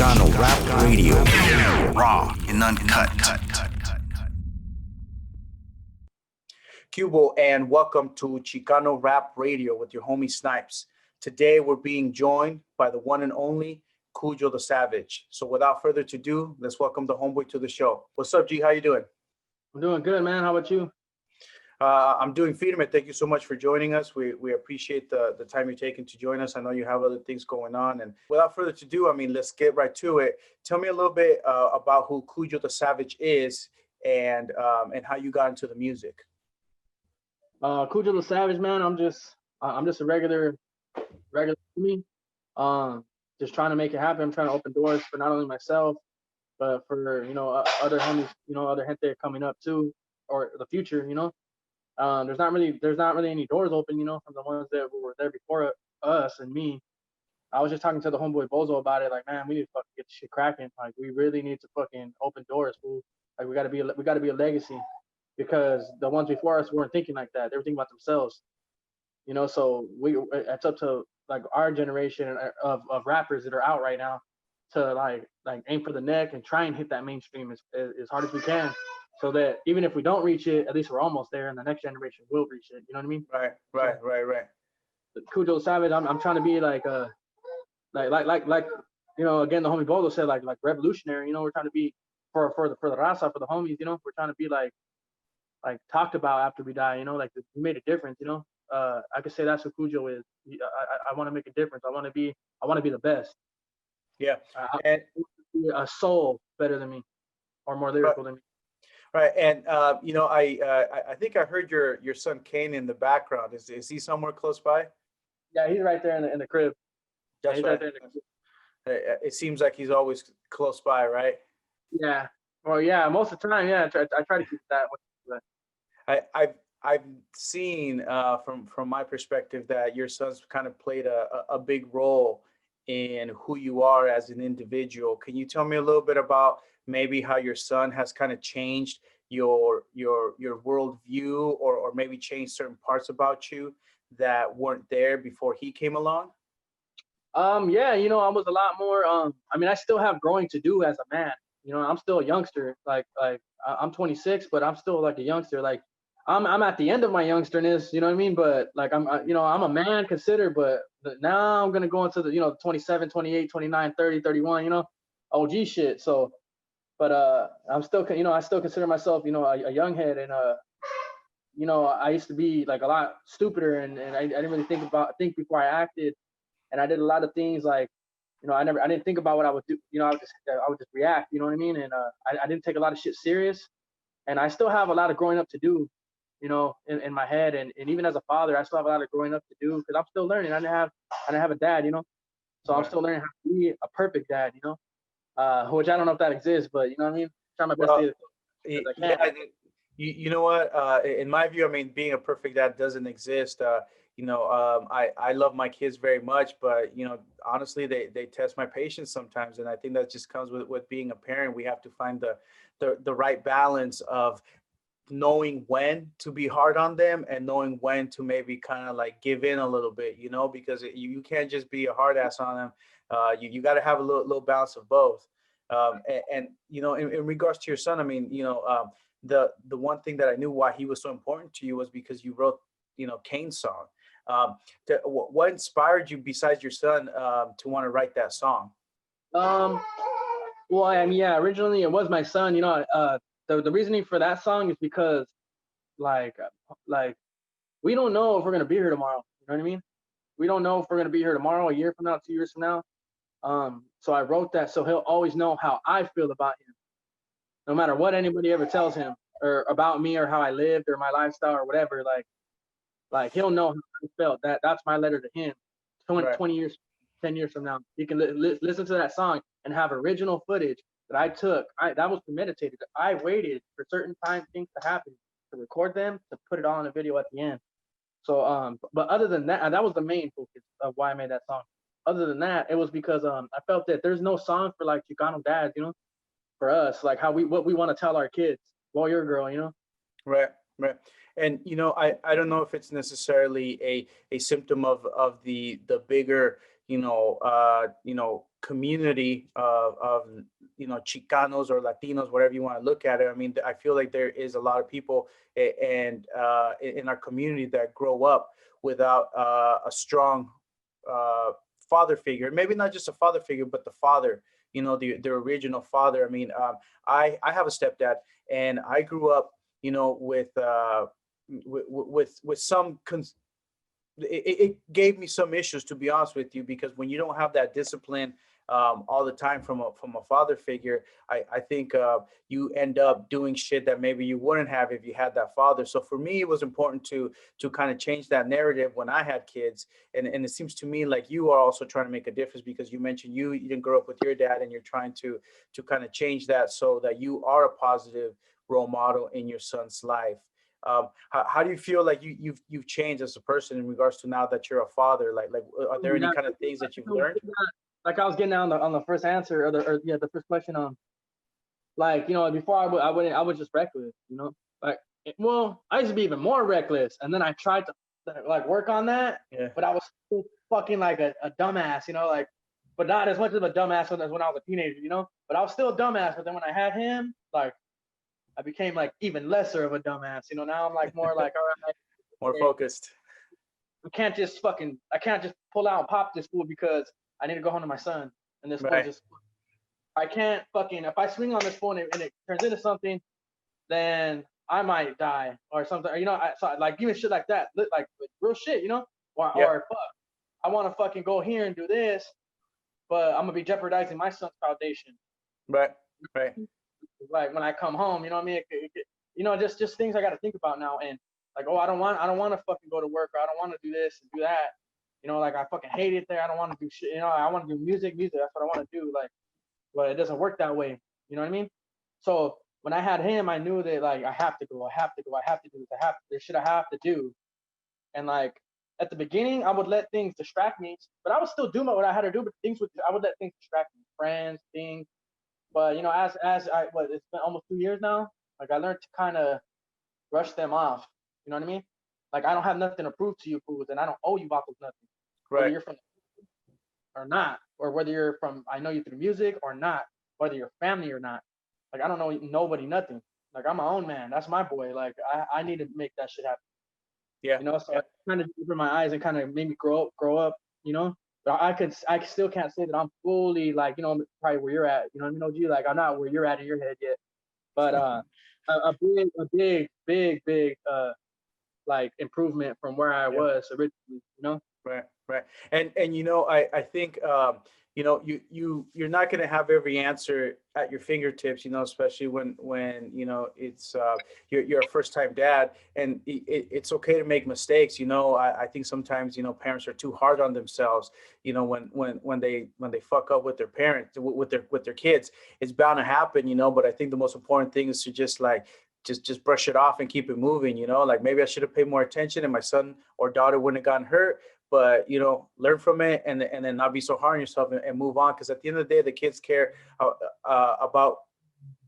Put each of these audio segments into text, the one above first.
Chicano Rap Radio. Raw and uncut. Kujo, and welcome to Chicano Rap Radio with your homie Snipes. Today we're being joined by the one and only Kujo The Savage. So without further ado, let's welcome the homeboy to the show. What's up, G? How you doing? I'm doing good, man. How about you? I'm doing Federman. Thank you so much for joining us. We appreciate the time you're taking to join us. I know you have other things going on. And without further ado, I mean, let's get right to it. Tell me a little bit about who Kujo The Savage is and how you got into the music. Kujo The Savage, man. I'm just a regular me. Just trying to make it happen. I'm trying to open doors for not only myself, but for other homies, other gente coming up too, or the future. There's not really any doors open, from the ones that were there before us and me. I was just talking to the homeboy Bozo about it. Like, man, we need to fucking get this shit cracking. Like, we really need to fucking open doors, fool. Like, we gotta be a legacy, because the ones before us weren't thinking like that. They were thinking about themselves. So it's up to like our generation of rappers that are out right now to like aim for the neck and try and hit that mainstream as hard as we can, so that even if we don't reach it, at least we're almost there, and the next generation will reach it. You know what I mean? Right. Kujo Savage, I'm trying to be like again, the homie Bozo said like revolutionary. We're trying to be for the raza, for the homies. We're trying to be like talked about after we die. Like we made a difference. I could say that's what Kujo is. I want to make a difference. I want to be the best. Yeah, and a soul better than me, or more lyrical than me. Right, and I think I heard your son Kane in the background. Is he somewhere close by? Yeah, he's right there in the crib. That's right. It seems like he's always close by, right? Yeah. Well, yeah. Most of the time, yeah. I try to keep that way. I've seen from my perspective that your son's kind of played a big role in who you are as an individual. Can you tell me a little bit about maybe how your son has kind of changed your worldview, or maybe changed certain parts about you that weren't there before he came along? Yeah, I was a lot more. I still have growing to do as a man. I'm still a youngster. Like I'm 26, but I'm still like a youngster. Like I'm at the end of my youngsterness. You know what I mean? But like I'm a man considered, but now I'm gonna go into the 27, 28, 29, 30, 31. OG shit. So. But I'm still, I still consider myself, a young head, and I used to be like a lot stupider, and I didn't really think before I acted, and I did a lot of things like, I didn't think about what I would do, I would just react, you know what I mean, and I didn't take a lot of shit serious, and I still have a lot of growing up to do, in my head, and even as a father, I still have a lot of growing up to do, because I'm still learning. I didn't have a dad, so I'm still learning how to be a perfect dad, which I don't know if that exists, but you know what I mean? Try my best to as I can. Yeah, you know what? In my view, I mean, being a perfect dad doesn't exist. I love my kids very much, but honestly, they test my patience sometimes, and I think that just comes with being a parent. We have to find the right balance of knowing when to be hard on them and knowing when to maybe kind of like give in a little bit, because you can't just be a hard ass on them. You got to have a little balance of both. In regards to your son, I mean, the one thing that I knew why he was so important to you was because you wrote, Caine's song. What inspired you besides your son to want to write that song? Well, I mean, yeah, originally it was my son. The reasoning for that song is because, like we don't know if we're gonna be here tomorrow. You know what I mean? We don't know if we're gonna be here tomorrow, a year from now, 2 years from now. So I wrote that so he'll always know how I feel about him, no matter what anybody ever tells him or about me or how I lived or my lifestyle or whatever. Like he'll know how I felt. That's my letter to him. 20 years, 10 years from now, he can listen to that song and have original footage that I took. That was premeditated. I waited for certain things to happen to record them, to put it all in a video at the end. So, but other than that, that was the main focus of why I made that song. Other than that, it was because I felt that there's no song for like Chicano dads, for us, like what we want to tell our kids. Well, you're a girl, Right. And I don't know if it's necessarily a symptom of the bigger community of Chicanos or Latinos, whatever you want to look at it. I mean, I feel like there is a lot of people and in our community that grow up without a strong father figure. Maybe not just a father figure, but the father. The original father. I mean, I have a stepdad, and I grew up, with some it gave me some issues, to be honest with you, because when you don't have that discipline all the time from a father figure, I think you end up doing shit that maybe you wouldn't have if you had that father. So for me, it was important to kind of change that narrative when I had kids, and it seems to me like you are also trying to make a difference, because you mentioned you didn't grow up with your dad, and you're trying to kind of change that so that you are a positive role model in your son's life. How do you feel like you've changed as a person in regards to now that you're a father? Like are there any kind of things that you've learned? Like I was getting down on the first answer, the first question. Like, before I was just reckless, like, well, I used to be even more reckless, and then I tried to like work on that, Yeah. but I was still fucking like a dumbass, like, but not as much of a dumbass as when I was a teenager, but I was still a dumbass. But then when I had him, like, I became like even lesser of a dumbass, now I'm like more like, all right, More focused. I can't just pull out and pop this fool because I need to go home to my son, and this fool Right. just, I can't fucking, if I swing on this phone and it turns into something, then I might die or something. So like even shit like that, like real shit, or Yeah. or fuck, I want to fucking go here and do this, but I'm gonna be jeopardizing my son's foundation. Right. Like when I come home, you know what I mean? Just things I got to think about now, and like, oh, I don't want to fucking go to work, or I don't want to do this and do that. Like I fucking hate it there. I don't want to do shit. I want to do music. That's what I want to do. Like, but it doesn't work that way. You know what I mean? So when I had him, I knew that like I have to go. I have to do this. There's shit I have to do. And like at the beginning, I would let things distract me, but I would still do what I had to do. But I would let things distract me, friends, things. But it's been almost 2 years now. Like I learned to kind of brush them off. You know what I mean? Like I don't have nothing to prove to you, fools, and I don't owe you vatos nothing. Right. Whether you're from or not, or whether you're from, I know you through music or not, whether you're family or not. Like I don't know nobody nothing. Like I'm my own man. That's my boy. Like I need to make that shit happen. Yeah. So it kind of opened my eyes and kind of made me grow up. But I still can't say that I'm fully like, probably where you're at. You know what I mean? OG, like I'm not where you're at in your head yet. But a big like improvement from where I was originally. Right. And I think you're not going to have every answer at your fingertips, especially when it's you're a first time dad, and it's okay to make mistakes. I think sometimes parents are too hard on themselves. When they fuck up with their parents, with their kids, it's bound to happen. But I think the most important thing is to just brush it off and keep it moving. Like maybe I should have paid more attention and my son or daughter wouldn't have gotten hurt, but learn from it and then not be so hard on yourself and move on, because at the end of the day the kids care about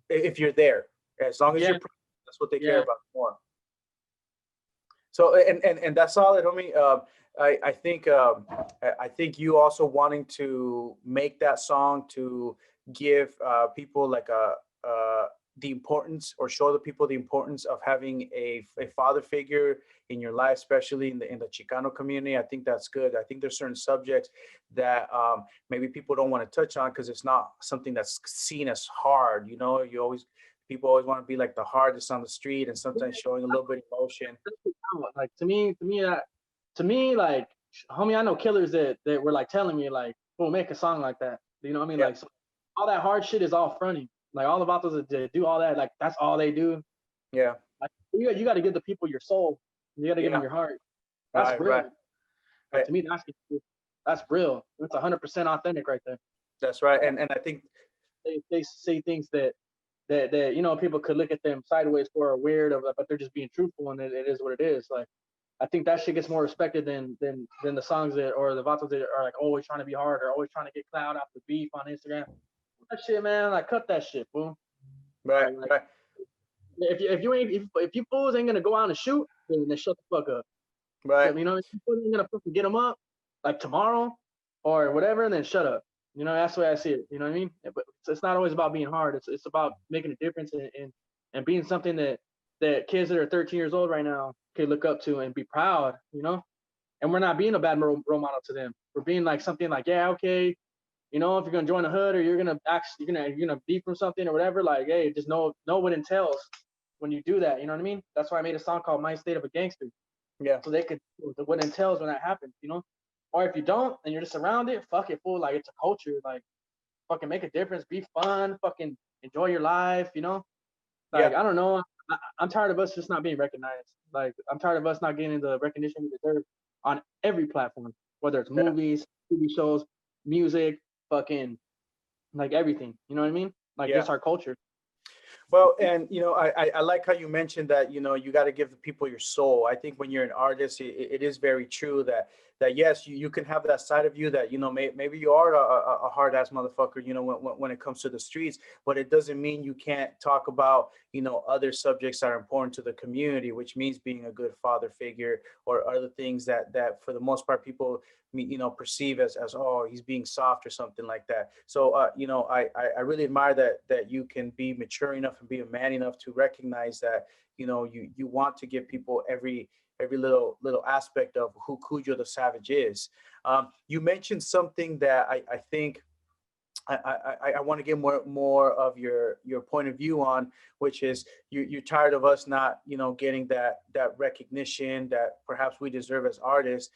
if you're there. As long as you're present, that's what they care about more. So and that's solid, homie. I think you also wanting to make that song to give people like the importance, or show the people the importance of having a father figure in your life, especially in the Chicano community. I think that's good. I think there's certain subjects that maybe people don't want to touch on because it's not something that's seen as hard. People always want to be like the hardest on the street, and sometimes showing a little bit of emotion. Like to me, like, homie, I know killers that were like telling me like, "Well, make a song like that." You know what I mean? Yeah. Like, so all that hard shit is all fronting. Like all the vatos that do all that, like that's all they do. Yeah. Like you got to give the people your soul. You got to give them your heart. That's real. Right. Like, to me, that's real. It's 100% authentic right there. That's right. And I think they say things that people could look at them sideways for or weird, but they're just being truthful, and it is what it is. Like I think that shit gets more respected than the songs that, or the vatos that are like always trying to be hard or always trying to get clout off the beef on Instagram. That shit, man, like cut that shit, fool. Right. Like, if you fools ain't gonna go out and shoot, then shut the fuck up. Right. If you fools ain't gonna fucking get them up like tomorrow, or whatever, and then shut up. You know, that's the way I see it. You know what I mean? But it's not always about being hard. It's about making a difference and being something that kids that are 13 years old right now can look up to and be proud. You know, and we're not being a bad role model to them. We're being like something like, yeah, okay, you know, if you're gonna join the hood or you're gonna be from something or whatever, like, hey, just know what it entails when you do that. You know what I mean? That's why I made a song called "My State of a Gangster," Yeah. so they could what it entails when that happens. You know, or if you don't and you're just around it, fuck it, fool. Like it's a culture. Like fucking make a difference, be fun, fucking enjoy your life. You know, like Yeah. I don't know. I'm tired of us just not being recognized. Like I'm tired of us not getting the recognition we deserve on every platform, whether it's Yeah. movies, TV shows, music, fucking like everything. You know what I mean? Like Yeah. just our culture. Well, and I like how you mentioned that you got to give the people your soul. I think when you're an artist, it is very true that yes, you can have that side of you that maybe you are a hard ass motherfucker, when it comes to the streets, but it doesn't mean you can't talk about other subjects that are important to the community, which means being a good father figure or other things that for the most part people perceive as, oh, he's being soft or something like that. So I really admire that you can be mature enough and be a man enough to recognize that you want to give people every little aspect of who Kujo the Savage is. You mentioned something that I think I want to get more of your point of view on, which is you're tired of us not getting that recognition that perhaps we deserve as artists,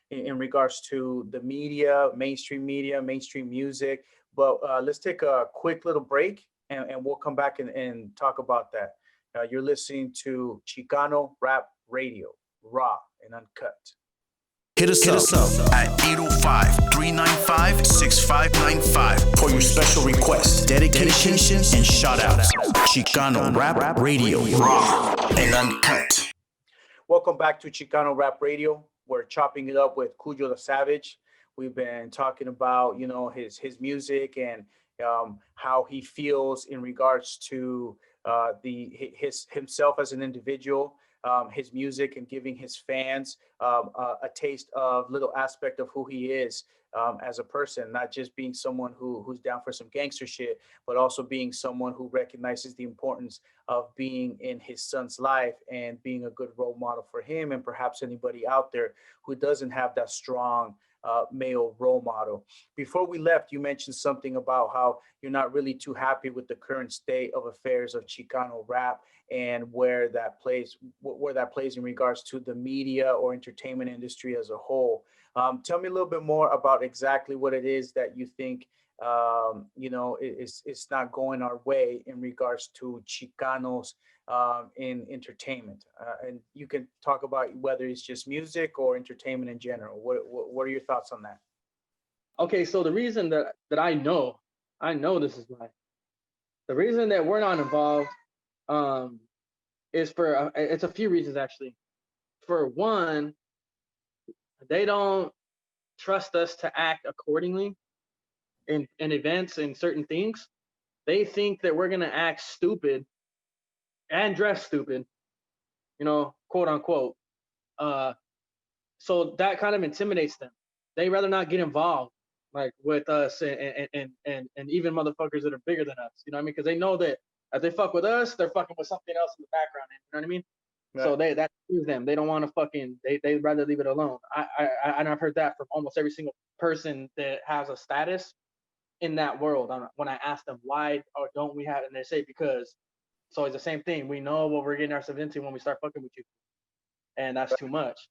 in regards to the media, mainstream music. But let's take a quick little break, and we'll come back and talk about that. You're listening to Chicano Rap Radio, raw and uncut. Hit us up at 805-395-6595 for your special requests, dedications, and shout-outs. Chicano Rap Radio, raw and uncut. Welcome back to Chicano Rap Radio. We're chopping it up with Kujo the Savage. We've been talking about his music and how he feels in regards to his himself as an individual, his music, and giving his fans a taste of little aspect of who he is, as a person, not just being someone who's down for some gangster shit, but also being someone who recognizes the importance of being in his son's life and being a good role model for him and perhaps anybody out there who doesn't have that strong male role model. Before we left, you mentioned something about how you're not really too happy with the current state of affairs of Chicano rap and where that plays in regards to the media or entertainment industry as a whole. Tell me a little bit more about exactly what it is that you think it's not going our way in regards to Chicanos in entertainment. And you can talk about whether it's just music or entertainment in general. What are your thoughts on that? Okay, so the reason that I know this is why. The reason that we're not involved is for it's a few reasons actually. For one, they don't trust us to act accordingly in events and certain things. They think that we're gonna act stupid and dress stupid, quote unquote. Uh, so that kind of intimidates them. They rather not get involved like with us and even motherfuckers that are bigger than us. You know what I mean? Because they know that if they fuck with us, they're fucking with something else in the background. You know what I mean? Right. So that scares them. They don't want to fucking. They'd rather leave it alone. And I've heard that from almost every single person that has a status in that world. When I ask them why or don't we have, and they say because. So it's the same thing. We know what we're getting ourselves into when we start fucking with you, and that's too much.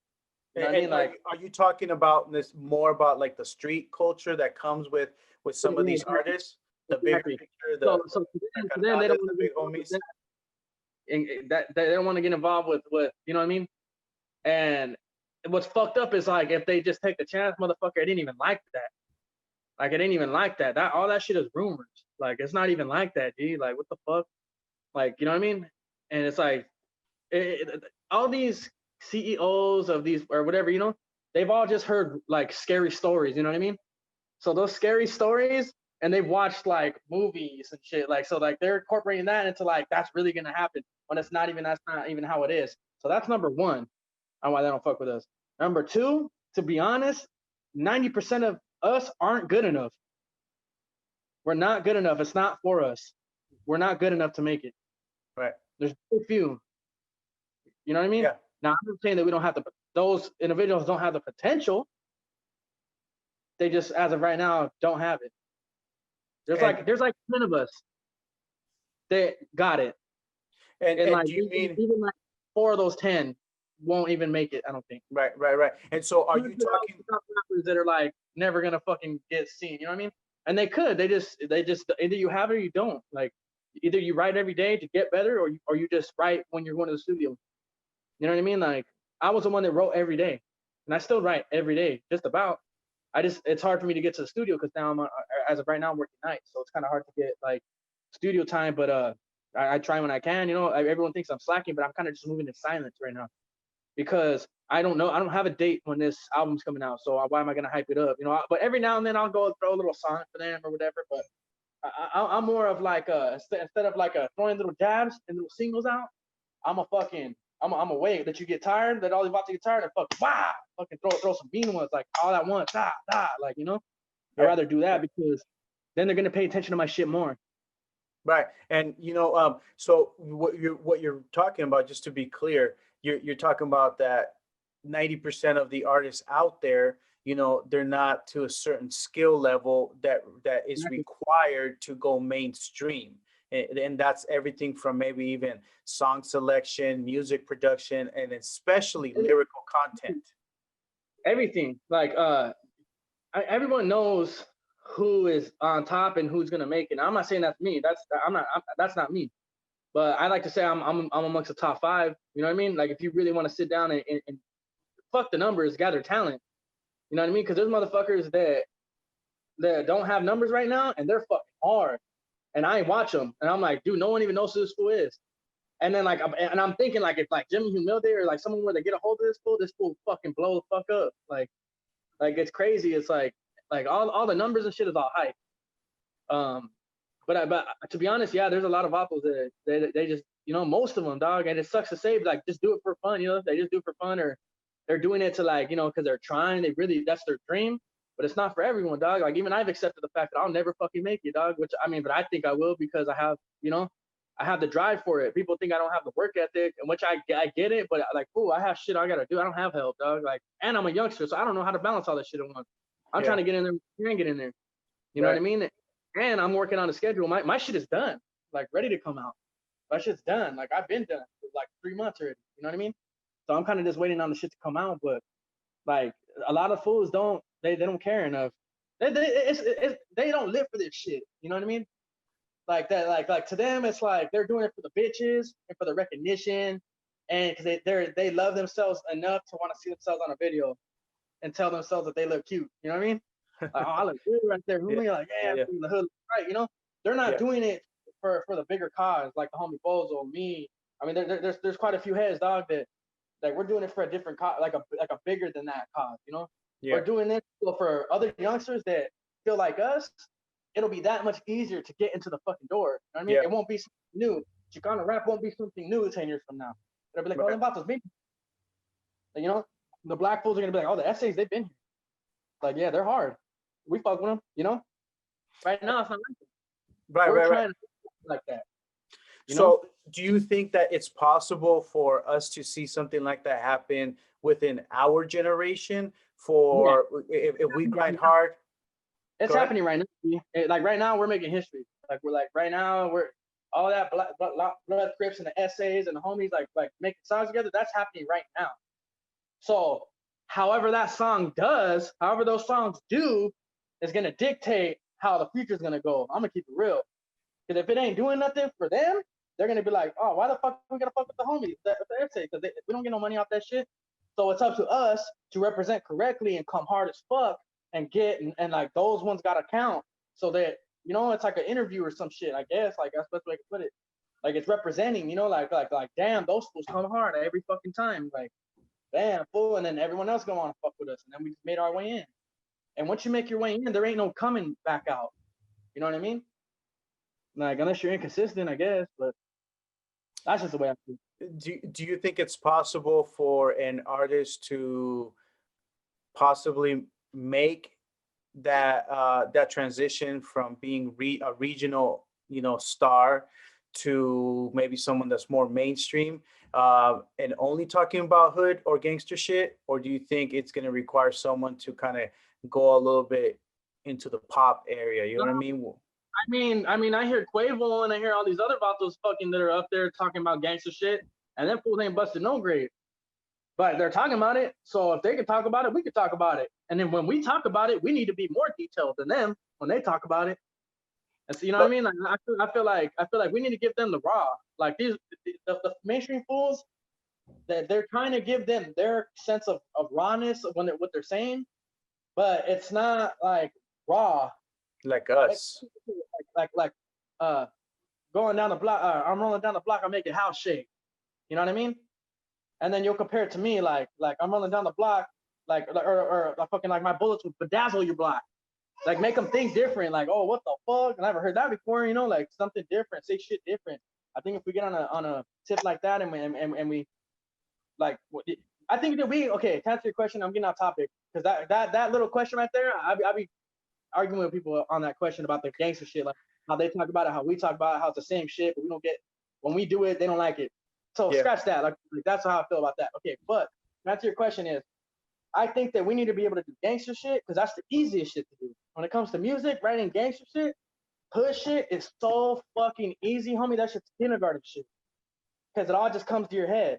You know what I mean? Like, are you talking about this more about like the street culture that comes with some of these artists, the bigger exactly. picture, So to them, they don't want the to big get involved with homies? that. And that they don't want to get involved with you know what I mean? And what's fucked up is like if they just take the chance, motherfucker, it didn't even like that. Like it ain't even like that. That all that shit is rumors. Like it's not even like that, G. Like what the fuck? Like you know what I mean? And it's like all these CEOs of these or whatever, they've all just heard like scary stories. You know what I mean? So those scary stories, and they've watched like movies and shit. Like so, like they're incorporating that into like that's really gonna happen when that's not even how it is. So that's number one on why they don't fuck with us. Number two, to be honest, 90% us aren't good enough. We're not good enough. It's not for us. We're not good enough to make it. Right. There's very few. You know what I mean? Yeah. Now I'm not saying that we don't have those individuals don't have the potential. They just, as of right now, don't have it. There's like 10 of us that got it. And like do you mean even like 4 of those 10 won't even make it, I don't think. right. And so are you talking rappers that are like never gonna fucking get seen, you know what I mean? And they could, they just either you have it or you don't. Like either you write every day to get better or you just write when you're going to the studio. You know what I mean? Like I was the one that wrote every day. And I still write every day, just about. It's hard for me to get to the studio because now as of right now I'm working nights, so it's kind of hard to get like studio time. But I try when I can. You know, everyone thinks I'm slacking, but I'm kind of just moving in silence right now because I don't know. I don't have a date when this album's coming out, so why am I gonna hype it up? You know, but every now and then I'll go throw a little song for them or whatever. But I'm more of like instead of like throwing little jabs and little singles out, I'm a wait that you get tired, that all about to get tired and fucking throw some mean ones like all at once, like, you know. I'd rather do that because then they're gonna pay attention to my shit more. right. And you know, so what you're talking about, just to be clear, you're talking about that 90% of the artists out there, you know, they're not to a certain skill level that is required to go mainstream. And that's everything from maybe even song selection, music production, and especially lyrical content. Everything. Like everyone knows who is on top and who's gonna make it. Now, I'm not saying that's me. That's not me. But I like to say I'm amongst the top 5. You know what I mean? Like if you really want to sit down and fuck the numbers, gather talent. You know what I mean? Because there's motherfuckers that don't have numbers right now and they're fucking hard. And I ain't watch them. And I'm like, dude, no one even knows who this fool is. And then like, I'm thinking like if like Jimmy Humilde or like someone where they get a hold of this fool fucking blow the fuck up. Like it's crazy. It's like all the numbers and shit is all hype. But to be honest, yeah, there's a lot of apples that they just, you know, most of them, dog, and it sucks to say, but like just do it for fun, you know, they just do it for fun, or they're doing it to like, you know, because they're trying, that's their dream, but it's not for everyone, dog. Like even I've accepted the fact that I'll never fucking make it, dog, which I mean, but I think I will because I have, you know, I have the drive for it. People think I don't have the work ethic, and which I get it, but like, oh, I have shit I gotta do. I don't have help, dog. Like, and I'm a youngster, so I don't know how to balance all that shit at once. I'm trying to get in there, you ain't get in there. You know what I mean? And I'm working on a schedule. My shit is done, like ready to come out. My shit's done. Like I've been done for like 3 months already. You know what I mean? So I'm kind of just waiting on the shit to come out. But like a lot of fools don't don't care enough. They don't live for this shit. You know what I mean? Like that. Like to them, it's like they're doing it for the bitches and for the recognition, and because they love themselves enough to want to see themselves on a video and tell themselves that they look cute. You know what I mean? Like, oh, I look good right there. Like, yeah, I'm the hood, right? You know, they're not doing it for the bigger cause, like the homie Bozo, me. I mean, there's quite a few heads, dog, that like we're doing it for a different cause, like a bigger than that cause. You know, we're doing this for other youngsters that feel like us. It'll be that much easier to get into the fucking door. You know what I mean? It won't be something new. Chicano rap won't be something new 10 years from now. It'll be like, oh, them vatos been. Like, you know, the black fools are gonna be like, oh, the essays, they've been here. Like, yeah, they're hard. We fuck with them, you know. Right now, it's not like that. We're trying to like that. So, do you think that it's possible for us to see something like that happen within our generation? For if we grind hard, it's happening right now. Like right now, we're making history. Like we're like right now, we're all that blood Crips and the essays and the homies like making songs together. That's happening right now. So, however those songs do, is gonna dictate how the future is gonna go. I'm gonna keep it real. Because if it ain't doing nothing for them, they're gonna be like, oh, why the fuck are we gonna fuck with the homies? Because we don't get no money off that shit. So it's up to us to represent correctly and come hard as fuck and get and like those ones gotta count. So that, you know, it's like an interview or some shit, I guess. Like that's the best way to put it. Like it's representing, you know, like damn, those fools come hard every fucking time. Like, damn, fool, and then everyone else gonna wanna fuck with us. And then we just made our way in. And once you make your way in, there ain't no coming back out. You know what I mean? Like, unless you're inconsistent, I guess, but that's just the way I feel. Do you think it's possible for an artist to possibly make that transition from being a regional, star to maybe someone that's more mainstream, and only talking about hood or gangster shit? Or do you think it's going to require someone to kind of go a little bit into the pop area? You know what I mean? I hear Quavo and I hear all these other vatos fucking that are up there talking about gangster shit, and them fools ain't busted no grade. But they're talking about it, so if they can talk about it, we can talk about it. And then when we talk about it, we need to be more detailed than them when they talk about it. And so, you know what I mean? Like, I feel like we need to give them the raw. Like the mainstream fools, that they're trying to give them their sense of rawness of what they're saying, but it's not like raw. Like us. Like going down the block. I'm rolling down the block. I'm making house shake. You know what I mean? And then you'll compare it to me, like I'm rolling down the block, or fucking like my bullets would bedazzle your block. Like make them think different. Like, oh, what the fuck? I never heard that before. You know, like something different. Say shit different. I think if we get on a tip like that, and we like, I think that okay. To answer your question, I'm getting off topic because that little question right there, I be arguing with people on that question about the gangster shit, like how they talk about it, how we talk about it, how it's the same shit, but we don't get, when we do it, they don't like it. So scratch that. Like that's how I feel about that. Okay, but to answer your question is, I think that we need to be able to do gangster shit because that's the easiest shit to do. When it comes to music, writing gangster shit, hood shit is so fucking easy, homie. That shit's kindergarten shit because it all just comes to your head.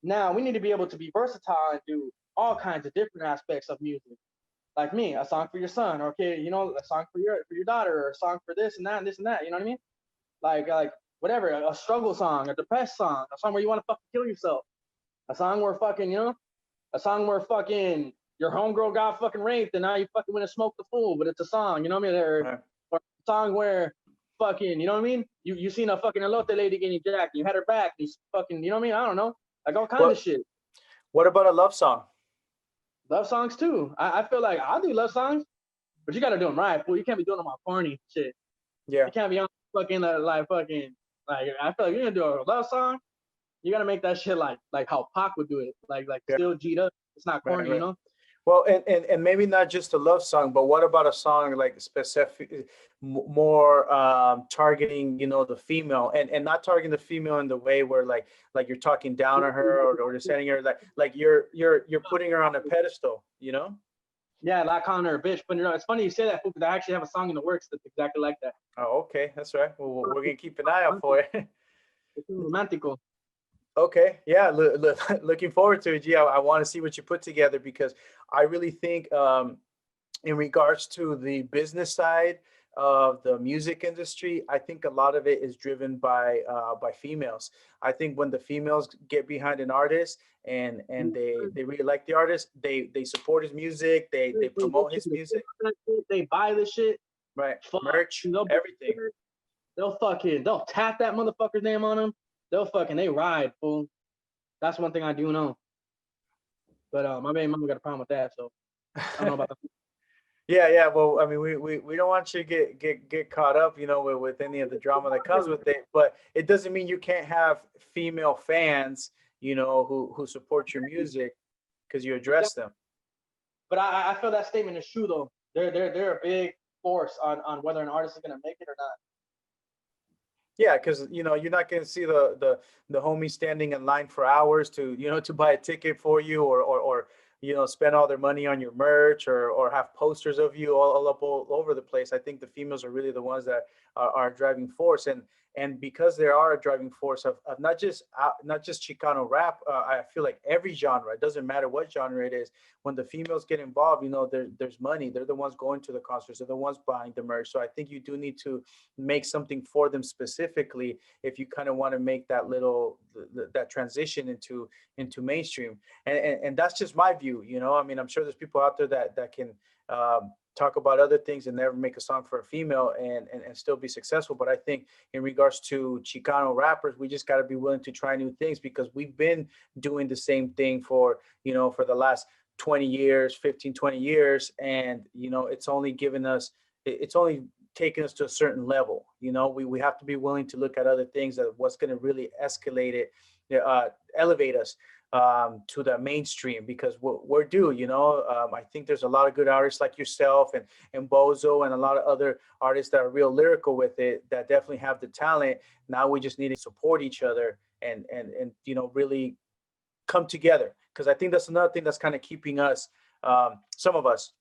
Now we need to be able to be versatile and do all kinds of different aspects of music. Like me, a song for your son, or okay, you know, a song for your daughter, or a song for this and that and this and that. You know what I mean? Like whatever, a struggle song, a depressed song, a song where you want to fucking kill yourself, a song where fucking, you know, a song where fucking your homegirl got fucking raped and now you fucking went and smoked the fool, but it's a song, you know what I mean? Or a song where fucking, you know what I mean? You seen a fucking elote lady getting jacked, you had her back, you fucking, you know what I mean? I don't know, like all kinds of shit. What about a love song? Love songs too. I feel like I'll do love songs, but you got to do them right, fool. You can't be doing them on corny shit. Yeah. You can't be on fucking like I feel like you're gonna do a love song, you gotta make that shit like how Pac would do it, like still G'd up. It's not corny, right. You know. Well, and maybe not just a love song, but what about a song like specific, more targeting, you know, the female, and not targeting the female in the way where like you're talking down on her or just setting her like you're putting her on a pedestal, you know? Yeah, like calling her a bitch. But you know, it's funny you say that because I actually have a song in the works that's exactly like that. Oh, okay, that's right. Well, we're gonna keep an eye out for it. It's romantical. Okay, yeah, looking forward to it, G. I want to see what you put together because I really think, in regards to the business side of the music industry, I think a lot of it is driven by females. I think when the females get behind an artist and they really like the artist, they support his music, they promote his music, they buy the shit, right? Merch, everything. They'll tap that motherfucker's name on them. They ride, fool. That's one thing I do know. But my baby mama got a problem with that, so I don't know about that. Yeah. Well, I mean, we don't want you to get caught up, you know, with any of the drama that comes with it. But it doesn't mean you can't have female fans, you know, who support your music because you address them. But I feel that statement is true though. They're a big force on whether an artist is gonna make it or not. Yeah, because you know you're not going to see the homie standing in line for hours to, you know, to buy a ticket for you or you know, spend all their money on your merch or have posters of you all over the place. I think the females are really the ones that are a driving force, and because they are a driving force of not just Chicano rap, I feel like every genre, it doesn't matter what genre it is, when the females get involved, you know, there's money. They're the ones going to the concerts. They're the ones buying the merch. So I think you do need to make something for them specifically if you kind of want to make that that transition into mainstream. And that's just my view, you know. I mean, I'm sure there's people out there that can talk about other things and never make a song for a female and still be successful. But I think in regards to Chicano rappers, we just got to be willing to try new things because we've been doing the same thing for the last 20 years, 15, 20 years. And, you know, it's only taken us to a certain level. You know, we have to be willing to look at other things that what's going to really escalate it, elevate us. to the mainstream, because we're due, you know. I think there's a lot of good artists like yourself and Bozo and a lot of other artists that are real lyrical with it, that definitely have the talent. Now we just need to support each other and you know, really come together, because I think that's another thing that's kind of keeping us, some of us,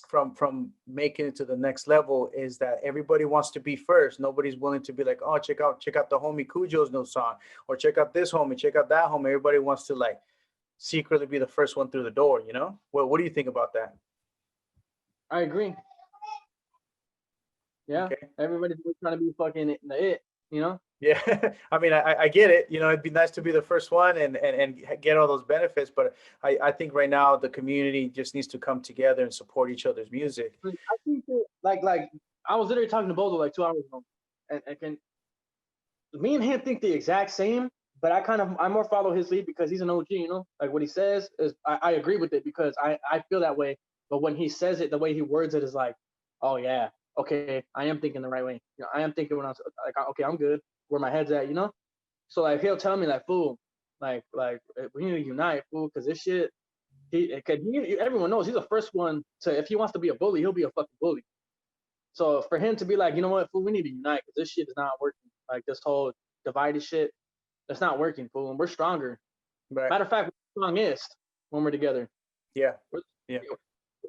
from making it to the next level, is that everybody wants to be first. Nobody's willing to be like, oh, check out the homie Cujo's new song, or check out this homie, check out that homie. Everybody wants to like secretly be the first one through the door, you know? What do you think about that? I agree. Yeah, Okay. everybody's trying to be fucking it, you know. Yeah, I mean, I get it. You know, it'd be nice to be the first one and get all those benefits, but I think right now the community just needs to come together and support each other's music. I think that, like I was literally talking to Bozo like 2 hours ago, and can me and him think the exact same, but I more follow his lead because he's an OG, you know. Like what he says is I agree with it because I feel that way. But when he says it, the way he words it is like, oh yeah, okay, I am thinking the right way. You know, I am thinking when I was like, okay, I'm good where my head's at, you know. So like he'll tell me like, fool, like we need to unite, fool, because this shit. Everyone knows he's the first one to, if he wants to be a bully, he'll be a fucking bully. So for him to be like, you know what, fool, we need to unite because this shit is not working. Like this whole divided shit, that's not working, fool. And we're stronger. Right. Matter of fact, we're strongest when we're together. Yeah. Yeah.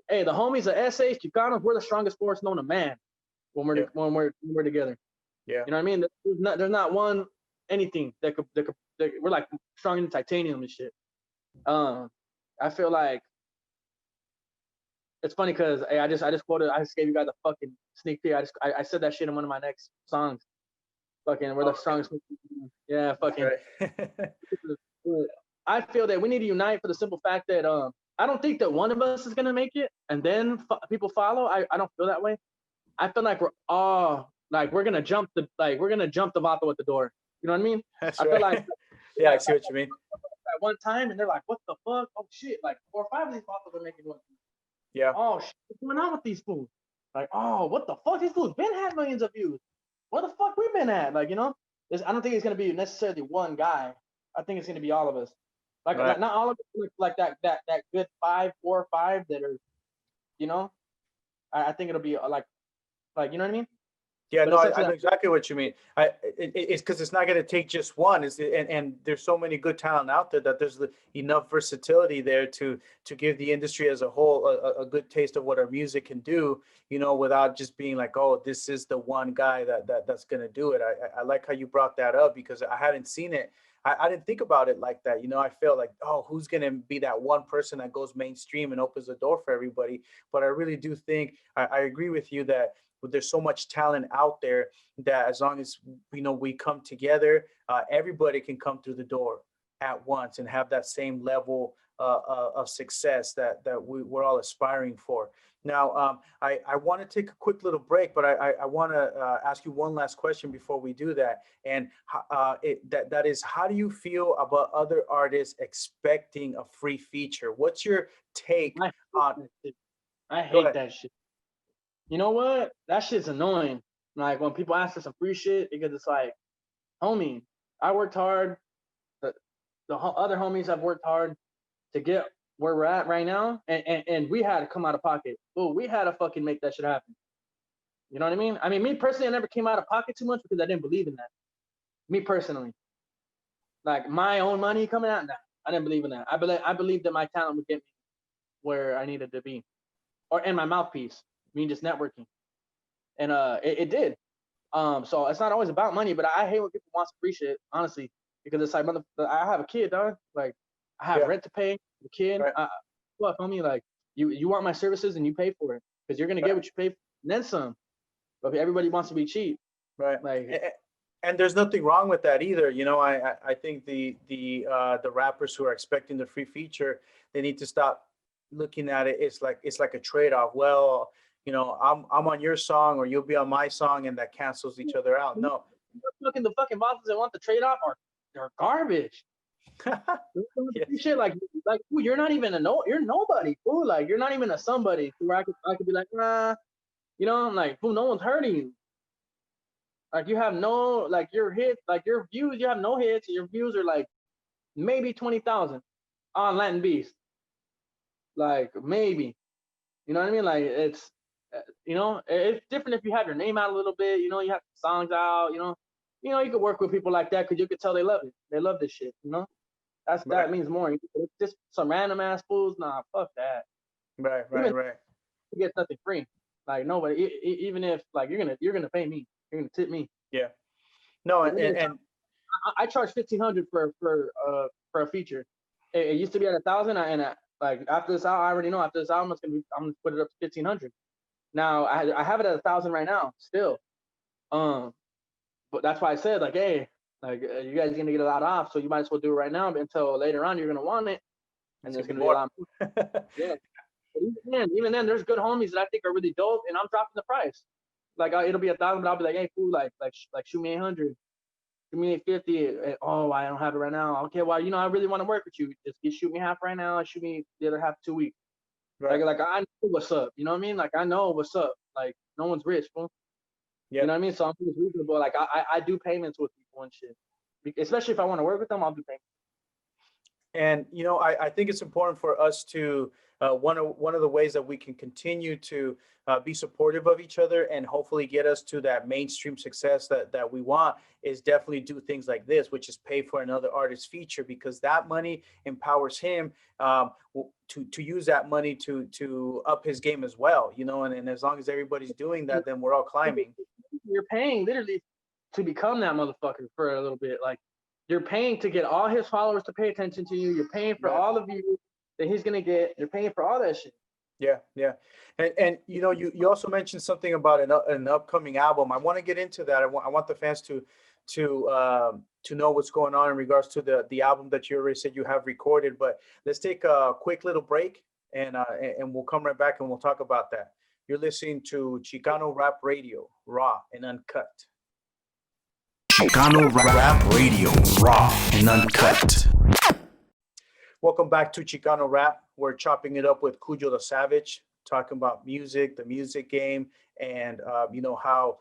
Hey, the homies, the essays, Chicanos, we're the strongest force known to man when we're together. Yeah. You know what I mean? There's not one anything that could we're like strong in titanium and shit. I feel like it's funny because hey, I just gave you guys a fucking sneak peek. I said that shit in one of my next songs. Fucking, we're the strongest. Yeah, fucking. Right. I feel that we need to unite for the simple fact that I don't think that one of us is gonna make it and then people follow. I don't feel that way. I feel like we're all like we're gonna jump the vato at the door. You know what I mean? That's I right. feel like yeah, I see what you mean. At one time, and they're like, "What the fuck? Oh shit!" Like 4 or 5 of these vatos are making one. Yeah. Oh shit, what's going on with these fools? Like, oh, what the fuck? These fools been had millions of views. Where the fuck we been at? Like, you know, I don't think it's gonna be necessarily one guy. I think it's gonna be all of us. Like, right. Not all of us, like that good 5, 4 or 5 that are, you know. I think it'll be like, you know what I mean? Yeah, but no, I know exactly what you mean. It's because it's not going to take just one. And there's so many good talent out there that there's enough versatility there to give the industry as a whole a good taste of what our music can do. You know, without just being like, oh, this is the one guy that's going to do it. I like how you brought that up because I hadn't seen it. I didn't think about it like that. You know, I felt like, oh, who's going to be that one person that goes mainstream and opens the door for everybody? But I really do think I agree with you that there's so much talent out there that as long as, you know, we come together, everybody can come through the door at once and have that same level of success that we're all aspiring for. Now, I want to take a quick little break, but I want to ask you one last question before we do that. And that is, how do you feel about other artists expecting a free feature? What's your take on it? I hate that shit. You know what? That shit's annoying. Like when people ask for some free shit, because it's like, homie, I worked hard. The other homies have worked hard to get where we're at right now, and we had to come out of pocket. Oh, we had to fucking make that shit happen. You know what I mean? I mean, me personally, I never came out of pocket too much because I didn't believe in that. Me personally, like my own money coming out, nah, I didn't believe in that. I believed that my talent would get me where I needed to be, or in my mouthpiece. I mean, just networking, and it did. So it's not always about money, but I hate when people want to free shit, honestly, because it's like, I have a kid, dog. Like, I have rent to pay, the kid. Right. Fuck, homie, like, you want my services and you pay for it because you're gonna get what you pay for, and then some. But everybody wants to be cheap, right? Like, and there's nothing wrong with that either. You know, I think the rappers who are expecting the free feature, they need to stop looking at it. It's like a trade-off. Well, you know, I'm on your song or you'll be on my song, and that cancels each other out. No, the fucking bosses that want the trade-off they're garbage. Yes. Shit, like ooh, you're not even you're nobody. Ooh, like you're not even a somebody where I could be like, nah, you know, I'm like, ooh, no one's hurting you. Like you have no, like your hits, like your views, you have no hits. Your views are like maybe 20,000. on Latin Beast. Like maybe, you know what I mean? Like it's, it's different if you have your name out a little bit. You have songs out. You could work with people like that because you could tell they love it. They love this shit. That Right, means more. Just some random ass fools. Nah, fuck that. right, Even right, right. you get nothing free. Like nobody, even if like you're gonna pay me, you're gonna tip me. Yeah. No, Like, and I charge 1,500 for a feature. It used to be at 1,000, like after this album, I already know after this album I'm gonna put it up to 1,500. Now I have it at 1,000 right now still. Um, but that's why I said like, hey, like you guys are gonna get a lot off, so you might as well do it right now. But until later on, you're gonna want it, and it's there's gonna be gonna be a more. lot more. Yeah. But even then, there's good homies that I think are really dope, and I'm dropping the price. Like it'll be 1,000, but I'll be like, hey, fool, like shoot me 800. Give me 50. Oh, I don't have it right now. Okay, well, I really want to work with you. Just shoot me half right now and shoot me the other half 2 weeks. Right. Like I know what's up. You know what I mean? Like I know what's up. Like no one's rich, bro. You know Yep. what I mean? So I'm just reasonable. Like I do payments with people and shit. Especially if I want to work with them, I'll do payments. And I think it's important for us to one of the ways that we can continue to be supportive of each other and hopefully get us to that mainstream success that we want is definitely do things like this, which is pay for another artist's feature because that money empowers him to use that money to up his game as well. And as long as everybody's doing that, then we're all climbing. You're paying literally to become that motherfucker for a little bit. Like you're paying to get all his followers to pay attention to you. You're paying for Yeah. all the views that he's gonna get. You're paying for all that shit. Yeah, yeah, and you also mentioned something about an upcoming album. I want to get into that. I want the fans to know what's going on in regards to the album that you already said you have recorded. But let's take a quick little break, and we'll come right back and we'll talk about that. You're listening to Chicano Rap Radio, raw and uncut. Chicano Rap Radio, raw and uncut. Welcome back to Chicano Rap. We're chopping it up with Kujo The Savage, talking about music, the music game, and how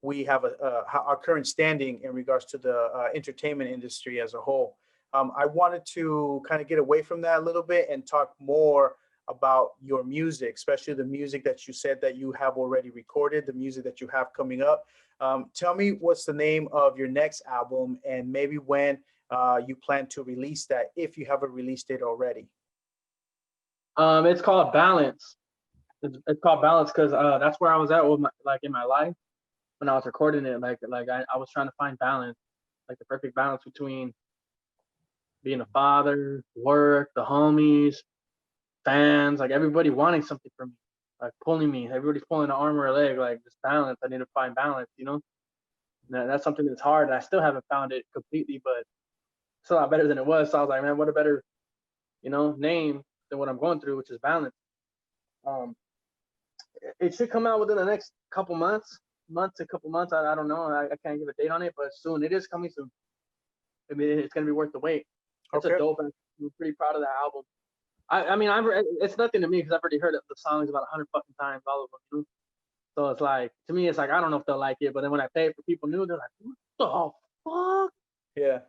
we have how our current standing in regards to the entertainment industry as a whole. I wanted to kind of get away from that a little bit and talk more about your music, especially the music that you said that you have already recorded, the music that you have coming up. Tell me what's the name of your next album and maybe when you plan to release that if you haven't released it already. It's called Balance. It's called Balance because that's where I was at with in my life when I was recording it. I was trying to find balance, like the perfect balance between being a father, work, the homies, fans, like everybody wanting something from me, like pulling me. Everybody's pulling an arm or a leg. Like this balance, I need to find balance. That's something that's hard. And I still haven't found it completely, but it's a lot better than it was. So I was like, man, what a better, name than what I'm going through, which is balance. Um, it should come out within the next couple a couple months. I don't know. I can't give a date on it, but soon. It is coming soon. I mean, it's gonna be worth the wait. It's a Okay. dope. I'm pretty proud of that album. I mean, it's nothing to me because I've already heard the songs about 100 fucking times, all of them. So it's like to me, it's like I don't know if they'll like it, but then when I play it for people new, they're like, "What the fuck?" Yeah.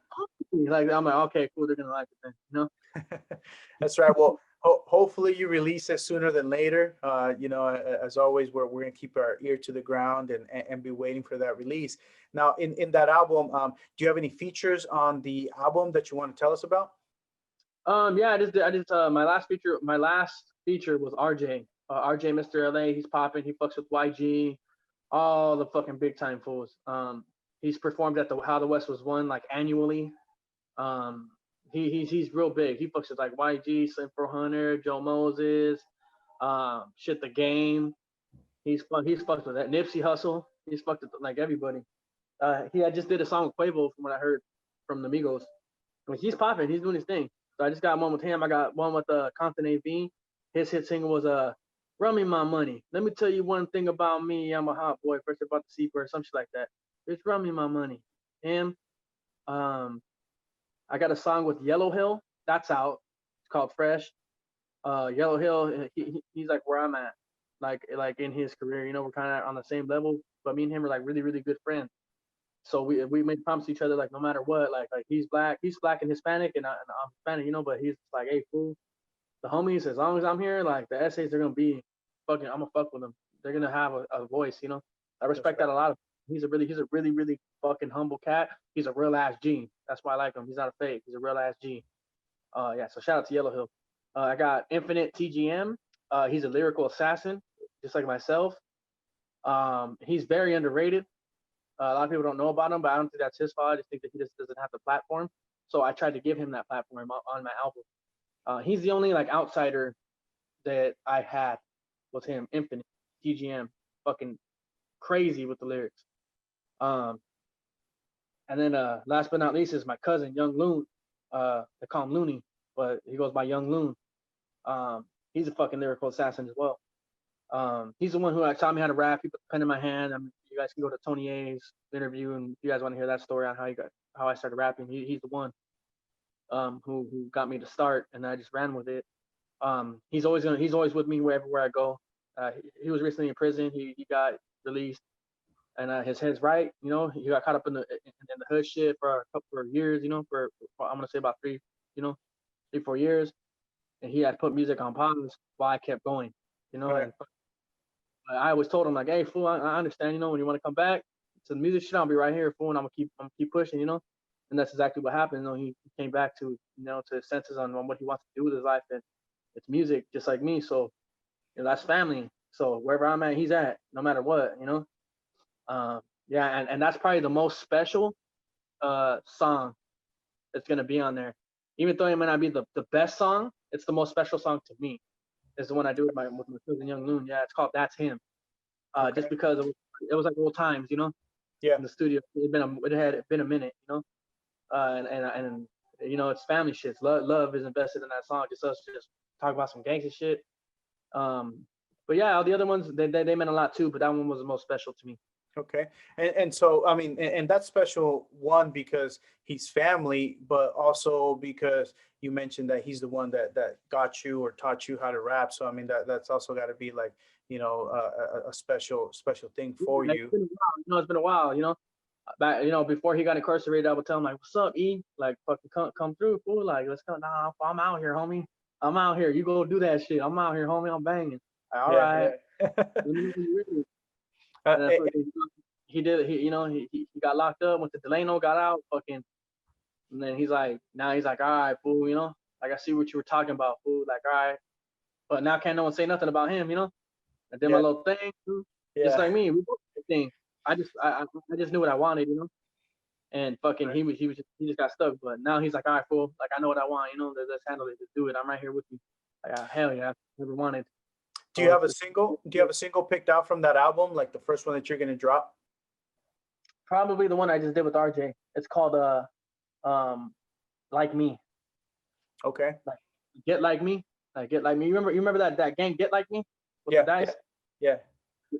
Like I'm like, okay, cool, they're gonna like it then. That's right. Well, hopefully you release it sooner than later. As always, we're gonna keep our ear to the ground and be waiting for that release. Now, in that album, do you have any features on the album that you want to tell us about? Yeah, my last feature was RJ. RJ Mr. LA, he's popping, he fucks with YG, all the fucking big time fools. He's performed at the How the West Was Won like annually. Um, he's real big. He fucks with like YG, Slim 400, Joe Moses, shit the game. He's fucked with that Nipsey Hustle. He's fucked with like everybody. I just did a song with Quavo from what I heard from the Migos. Like he's popping, he's doing his thing. So I just got one with him. I got one with Compton AV. His hit single was Run Me My Money. Let me tell you one thing about me. I'm a hot boy. First about the seabird, some shit like that. It's Run Me My Money. Him. Um, I got a song with Yellow Hill. That's out. It's called Fresh. Yellow Hill. He's like where I'm at, like in his career. We're kind of on the same level. But me and him are like really really good friends. So we made promise to each other, like, no matter what, like he's black and Hispanic, and I'm Hispanic, you know. But he's like, hey, fool, the homies, as long as I'm here, like the essays, they're gonna be fucking. I'm gonna fuck with them. They're gonna have a voice, you know. I respect that a lot. He's a really fucking humble cat. He's a real ass G. That's why I like him. He's not a fake. He's a real ass G. Yeah. So shout out to Yellow Hill. I got Infinite TGM. He's a lyrical assassin, just like myself. He's very underrated. A lot of people don't know about him, but I don't think that's his fault. I just think that he just doesn't have the platform. So I tried to give him that platform on my album. He's the only like outsider that I had was him. Infinite TGM, fucking crazy with the lyrics. And then last but not least is my cousin Young Loon. They call him Looney, but he goes by Young Loon. He's a fucking lyrical assassin as well. He's the one who taught me how to rap. He put the pen in my hand. I mean, you guys can go to Tony A's interview, and if you guys want to hear that story on how I started rapping, he's the one who got me to start, and I just ran with it. He's always with me wherever I go. He was recently in prison. He got released, and his head's right. You know, he got caught up in the hood shit for a couple of years. You know, for I'm gonna say about 3-4 years, and he had put music on pause while I kept going. You know, Right. and I always told him like, hey, fool, I understand. You know, when you want to come back to the music shit, I'll be right here, fool, and I'm gonna keep pushing. You know, and that's exactly what happened. You know, he came back to to his senses on what he wants to do with his life, and it's music, just like me. So that's family. So wherever I'm at, he's at, no matter what. You know, yeah, and that's probably the most special song that's gonna be on there. Even though it might not be the best song, it's the most special song to me. Is the one I do with my cousin Young Loon. Yeah, it's called That's Him. Okay. Just because it was like old times, you know. Yeah. In the studio, it had been a minute, you know. And you know, it's family shit. Love is invested in that song. Just us just talk about some gangster shit. But yeah, all the other ones they meant a lot too. But that one was the most special to me. Okay. And so, I mean, and that's special one because he's family, but also because you mentioned that he's the one that got you or taught you how to rap. So, I mean, that's also got to be like, a special thing for Like, you. it's been a while, you know. Back, before he got incarcerated, I would tell him like, "What's up, E? Like, fucking come through, fool. Like, let's go. Nah, I'm out here, homie. I'm out here. You go do that shit. I'm out here, homie. I'm banging. Like, all right. Yeah. Let me know when you're ready." Uh, And eh, he did it. He got locked up. Went to Delano, got out, fucking. And then he's like, all right, fool. You know, like I see what you were talking about, fool. Like, all right. But now can't no one say nothing about him, you know. I did my Yeah. little thing, just yeah. like me. We both did thing. I just knew what I wanted, you know. And fucking Right. he just got stuck. But now he's like, all right, fool. Like I know what I want, you know. Let's handle it. Let's do it. I'm right here with you. Like hell yeah, I never wanted. Do you have a single? Do you have a single picked out from that album, like the first one that you're gonna drop? Probably the one I just did with RJ. It's called Like Me. Okay. Like Get Like Me. Like Get Like Me. You remember that gang Get Like Me with Yeah. the dice? Yeah.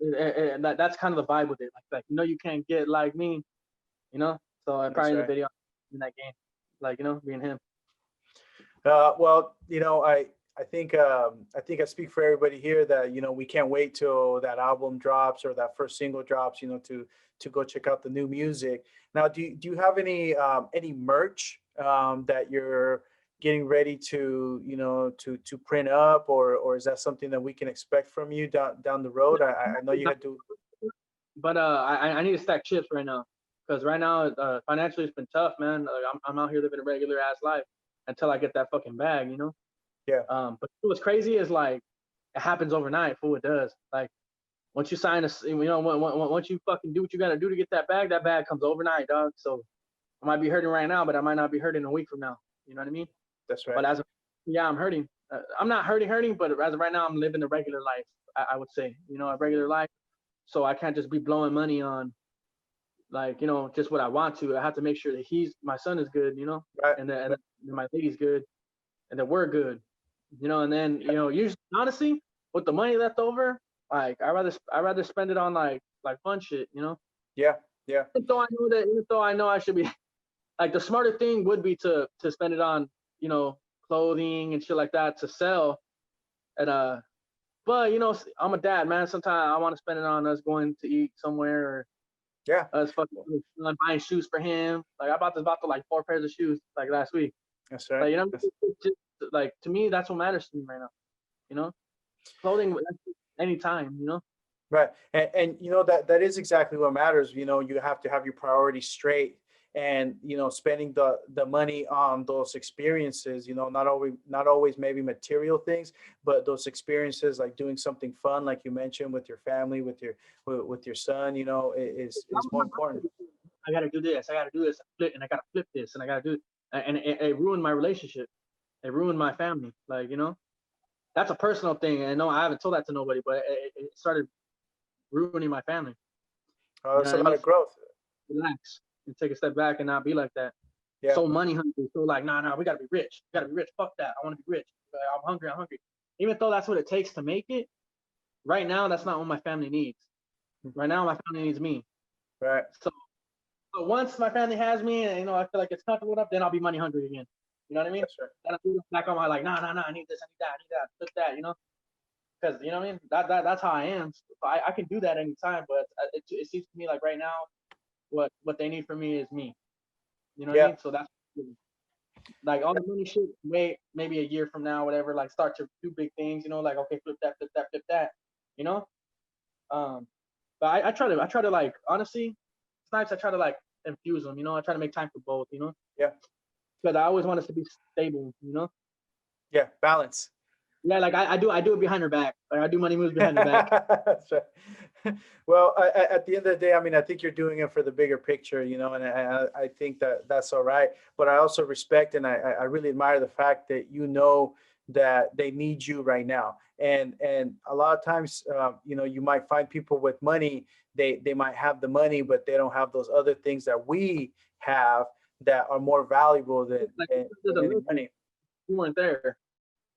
And that's kind of the vibe with it. Like you can't get like me, you know. So I probably in the right. video in that game, like being him. Well, I think I speak for everybody here that we can't wait till that album drops or that first single drops. To go check out the new music. Now, do you have any merch that you're getting ready to to print up, or is that something that we can expect from you down the road? I know you had to. But I need to stack chips right now because right now financially it's been tough, man. Like, I'm out here living a regular ass life until I get that fucking bag, you know. Yeah. But what's crazy is like it happens overnight. Fool, it does. Like once you sign once you fucking do what you gotta do to get that bag comes overnight, dog. So I might be hurting right now, but I might not be hurting a week from now. You know what I mean? That's right. But I'm hurting. I'm not hurting, but as of right now, I'm living a regular life. I would say, a regular life. So I can't just be blowing money on, like, just what I want to. I have to make sure that my son is good, Right. and that my lady's good, and that we're good, and then usually honestly with the money left over, like I rather spend it on like fun shit, Yeah. Yeah. Even though I know I should be like the smarter thing would be to spend it on clothing and shit like that to sell, and but I'm a dad, man. Sometimes I want to spend it on us going to eat somewhere, or Yeah. It's fucking I'm buying shoes for him. Like I bought this bought like 4 pairs of shoes like last week. That's right. Like you know, just, like to me, that's what matters to me right now. You know, clothing anytime. You know. Right. And you know that is exactly what matters. You know, you have to have your priorities straight, and you know, spending the money on those experiences, you know, not always maybe material things, but those experiences like doing something fun, like you mentioned, with your family, with your son, you know, is more important. I gotta do this. I gotta do this. And I gotta flip this. And I gotta do it. And it ruined my relationship. It ruined my family. Like you know, that's a personal thing. And no, I haven't told that to nobody, but it started ruining my family. You know That's a what I lot mean? of growth. Relax and take a step back and not be like that. Yeah. So money hungry. So like, nah, we gotta be rich. We gotta be rich. Fuck that. I want to be rich. I'm hungry. I'm hungry. Even though that's what it takes to make it, right now that's not what my family needs. Right now my family needs me. Right. So but once my family has me, and you know, I feel like it's comfortable enough, then I'll be money hungry again. You know what I mean? That's right. Then I'll be back on my like, nah, I need this, I need that, I need that, flip that, you know? Because you know what I mean? That's how I am. So I can do that anytime, but it seems to me like right now, what they need from me is me. You know what I Yeah. mean? So that's like all the money shit. Wait, maybe a year from now, whatever. Like start to do big things. You know, like okay, flip that, flip that, flip that. You know. Um, but I try to like honestly, Snipes. I try to like infuse them. You know, I try to make time for both. You know, Yeah. because I always want us to be stable. You know. Yeah. Balance. Yeah, like I do it behind her back. Like I do money moves behind her back. That's right. Well, at the end of the day, I mean, I think you're doing it for the bigger picture, you know, and I think that that's all right. But I also respect and I really admire the fact that you know that they need you right now. And a lot of times, you know, you might find people with money. They might have the money, but they don't have those other things that we have that are more valuable Like than any money. you weren't there.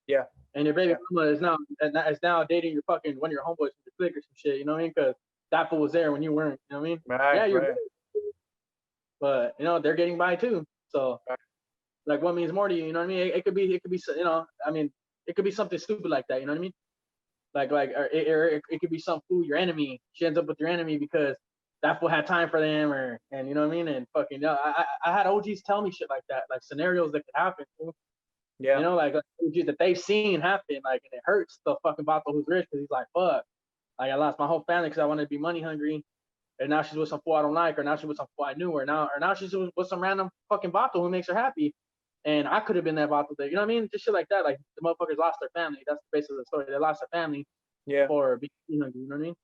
Yeah. And your baby Yeah. mama is now dating your fucking one of your homeboys from the clique or some shit. You know what I mean? Because that fool was there when you weren't. You know what I mean? Yeah, Right. you're, Right. but you know they're getting by too. So Right. like, what means more to you? You know what I mean? It could be, you know, I mean, it could be something stupid like that. You know what I mean? Or it could be some fool, your enemy. She ends up with your enemy because that fool had time for them, or and you know what I mean? And fucking, you know, I had OGs tell me shit like that, like scenarios that could happen. Fool. You Yeah. know, like that they've seen happen, like, and it hurts the fucking Vato who's rich because he's like, fuck, like I lost my whole family because I wanted to be money hungry, and now she's with some fool I don't like, or now she's with some fool I knew, or now she's with some random fucking Vato who makes her happy, and I could have been that Vato there. You know what I mean? Just shit like that. Like the motherfuckers lost their family. That's the basis of the story. They lost their family Yeah. for being hungry. You know what I mean?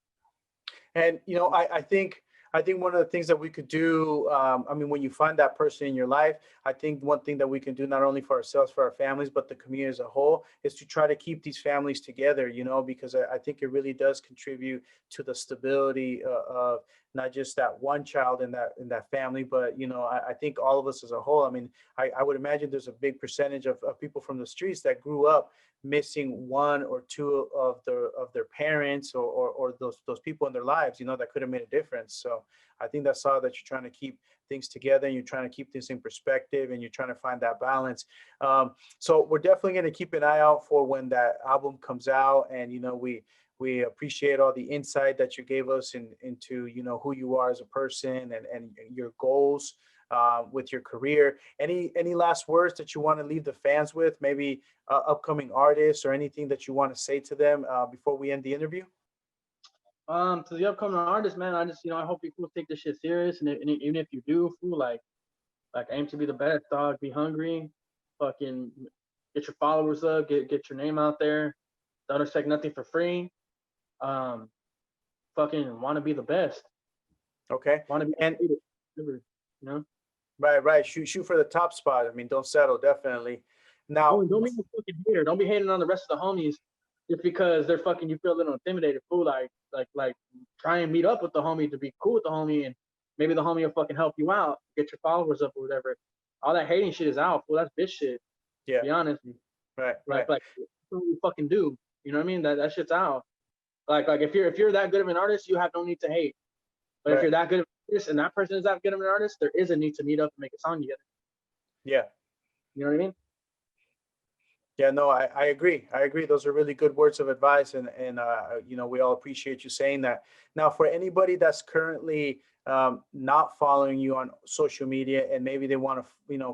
And you know, I think one of the things that we could do, I mean, when you find that person in your life, I think one thing that we can do not only for ourselves, for our families, but the community as a whole, is to try to keep these families together. You know, because I think it really does contribute to the stability of not just that one child in that family, but you know, I think all of us as a whole. I mean, I would imagine there's a big percentage of people from the streets that grew up missing one or two of their parents or those people in their lives, you know, that could have made a difference. So I think that's all that you're trying to keep things together and you're trying to keep things in perspective and you're trying to find that balance. So we're definitely going to keep an eye out for when that album comes out. And, you know, we appreciate all the insight that you gave us into, you know, who you are as a person and your goals with your career. Any last words that you want to leave the fans with? Maybe upcoming artists or anything that you want to say to them before we end the interview? To the upcoming artists, man, I just, you know, I hope you fools take this shit serious, and even if you do, fool, like aim to be the best, dog. Be hungry, fucking get your followers up, get your name out there. Don't expect nothing for free. Um, fucking want to be the best. Okay. Want to be And you know. right. Shoot for the top spot. I mean, don't settle. Definitely. Now, Don't be a fucking hater. Don't be hating on the rest of the homies just because they're fucking you feel a little intimidated. Fool, like try and meet up with the homie to be cool with the homie, and maybe the homie will fucking help you out, get your followers up or whatever. All that hating shit is out. Fool, that's bitch shit. yeah. To be honest, Right. like that's what you fucking do. You know what I mean? That shit's out. Like if you're that good of an artist, you have no need to hate. But if Right. you're that good of an artist and that person is that good of an artist, there is a need to meet up and make a song together. Yeah. You know what I mean? Yeah, no, I agree. I agree. Those are really good words of advice, and we all appreciate you saying that. Now, for anybody that's currently not following you on social media, and maybe they want to,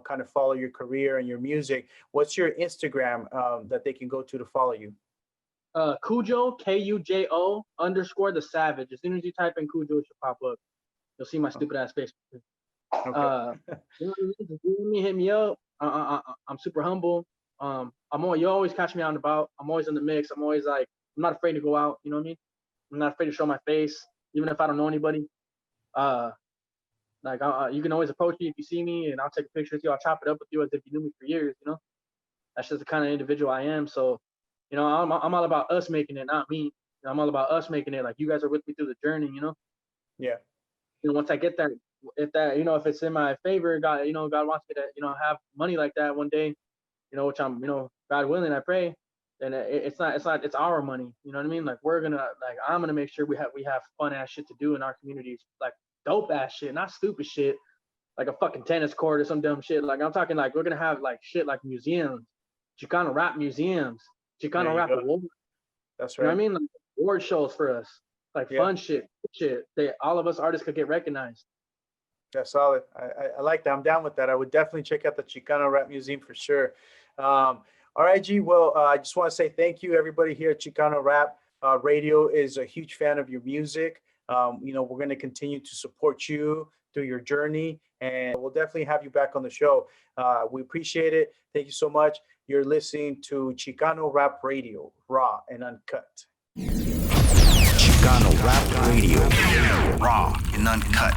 kind of follow your career and your music, what's your Instagram that they can go to follow you? Kujo, Kujo _ the Savage. As soon as you type in Kujo, it should pop up. You'll see my stupid ass face. Okay. Hit me up. I'm super humble. You always catch me out and about. I'm always in the mix. I'm always like, I'm not afraid to go out. You know what I mean? I'm not afraid to show my face, even if I don't know anybody. You can always approach me if you see me, and I'll take a picture with you. I'll chop it up with you as if you knew me for years. That's just the kind of individual I am. So, I'm all about us making it, not me. I'm all about us making it. Like, you guys are with me through the journey. Yeah. Once I get there, if it's in my favor, God, God wants me to, have money like that one day, which I'm, God willing, I pray. And it's our money. You know what I mean? Like, I'm gonna make sure we have fun ass shit to do in our communities, like dope ass shit, not stupid shit, like a fucking tennis court or some dumb shit. Like, I'm talking like we're gonna have like shit like museums, Chicano rap museums, Chicano rap awards. That's right. You know what I right. mean? Like, award shows for us, like fun shit. All of us artists could get recognized. That's solid. I like that. I'm down with that. I would definitely check out the Chicano Rap Museum for sure. All right, G. Well, I just want to say thank you, everybody here at Chicano Rap Radio is a huge fan of your music. We're going to continue to support you through your journey, and we'll definitely have you back on the show. We appreciate it. Thank you so much. You're listening to Chicano Rap Radio, raw and uncut. Chicano Rap Radio, raw and uncut.